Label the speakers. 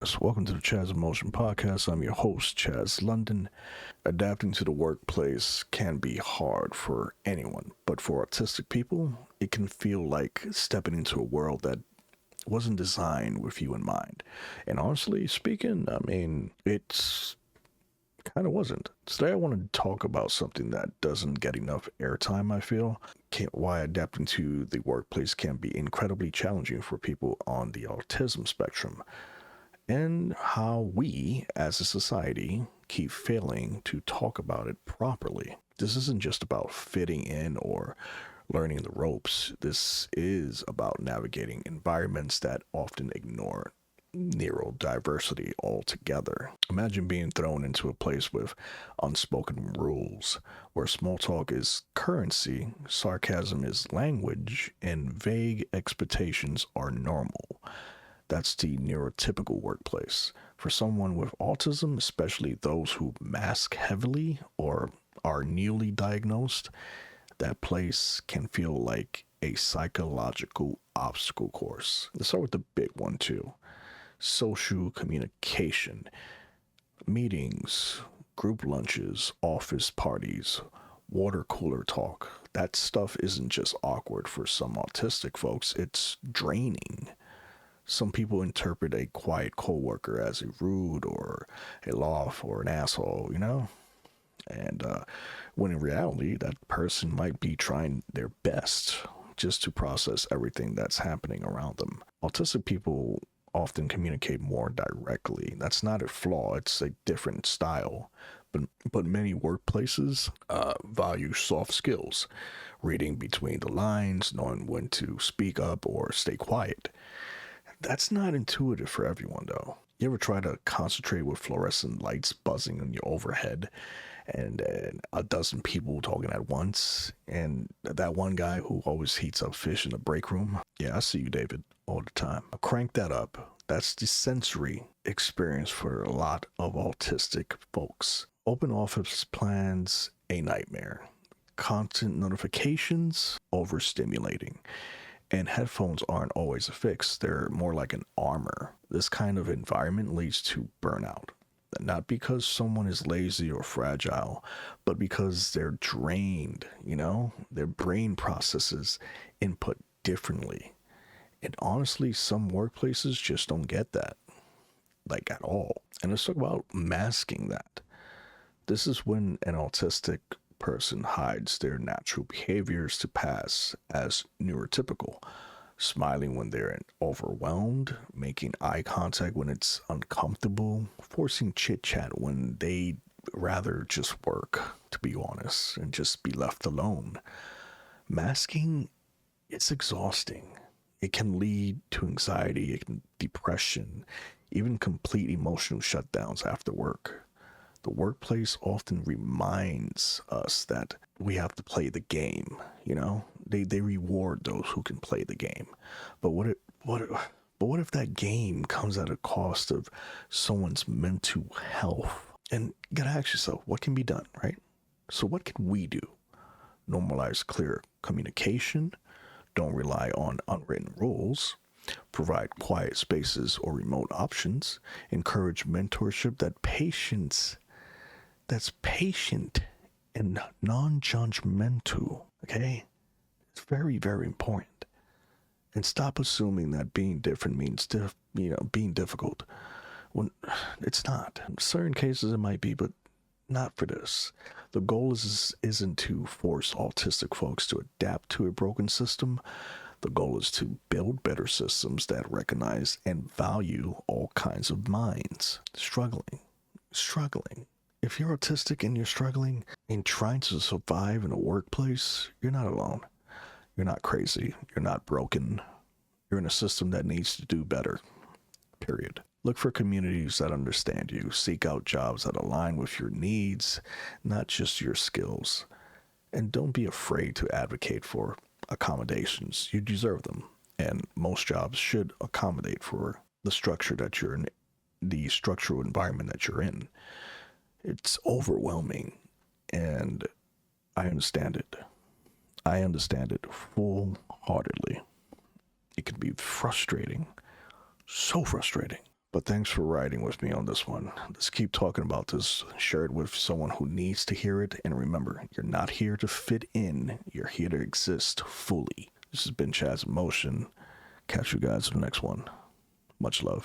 Speaker 1: Yes, welcome to the Chaz Emotion Podcast. I'm your host, Chaz London. Adapting to the workplace can be hard for anyone, but for autistic people, it can feel like stepping into a world that wasn't designed with you in mind. And honestly speaking, it's kind of wasn't. Today, I want to talk about something that doesn't get enough airtime, I feel. Why adapting to the workplace can be incredibly challenging for people on the autism spectrum, and how we, as a society, keep failing to talk about it properly. This isn't just about fitting in or learning the ropes. This is about navigating environments that often ignore neurodiversity altogether. Imagine being thrown into a place with unspoken rules, where small talk is currency, sarcasm is language, and vague expectations are normal. That's the neurotypical workplace. For someone with autism, especially those who mask heavily or are newly diagnosed, that place can feel like a psychological obstacle course. Let's start with the big one, too: social communication, meetings, group lunches, office parties, water cooler talk. That stuff isn't just awkward for some autistic folks, it's draining. Some people interpret a quiet coworker as a rude or a loft or an asshole. And when in reality, that person might be trying their best just to process everything that's happening around them. Autistic people often communicate more directly. That's not a flaw, it's a different style. But many workplaces value soft skills, reading between the lines, knowing when to speak up or stay quiet. That's not intuitive for everyone, though. You ever try to concentrate with fluorescent lights buzzing on your overhead and a dozen people talking at once? And that one guy who always heats up fish in the break room? Yeah, I see you, David, all the time. Crank that up. That's the sensory experience for a lot of autistic folks. Open office plans, a nightmare. Constant notifications, overstimulating. And headphones aren't always a fix, they're more like an armor. This kind of environment leads to burnout. Not because someone is lazy or fragile, but because they're drained. Their brain processes input differently. And honestly, some workplaces just don't get that, like at all. And let's talk about masking that. This is when an autistic person hides their natural behaviors to pass as neurotypical, smiling when they're overwhelmed, making eye contact when it's uncomfortable, forcing chit chat when they rather just work, to be honest, and just be left alone. Masking, it's exhausting. It can lead to anxiety, depression, even complete emotional shutdowns after work. The workplace often reminds us that we have to play the game. They reward those who can play the game. But what if that game comes at a cost of someone's mental health? And you gotta ask yourself, what can be done, right? So what can we do? Normalize clear communication, don't rely on unwritten rules, provide quiet spaces or remote options, encourage mentorship that's patient and non-judgmental. Okay, it's very, very important. And stop assuming that being different means being difficult when it's not. In certain cases it might be, but not for this. The goal isn't to force autistic folks to adapt to a broken system. The goal is to build better systems that recognize and value all kinds of minds. Struggling. If you're autistic and you're struggling and trying to survive in a workplace, you're not alone. You're not crazy. You're not broken. You're in a system that needs to do better. Period. Look for communities that understand you. Seek out jobs that align with your needs, not just your skills. And don't be afraid to advocate for accommodations. You deserve them. And most jobs should accommodate for the structure that you're in, the structural environment that you're in. It's overwhelming, and I understand it. I understand it full heartedly. It can be frustrating, so frustrating. But thanks for riding with me on this one. Let's keep talking about this. Share it with someone who needs to hear it. And remember, you're not here to fit in, you're here to exist fully. This has been Chaz in Motion. Catch you guys in the next one. Much love.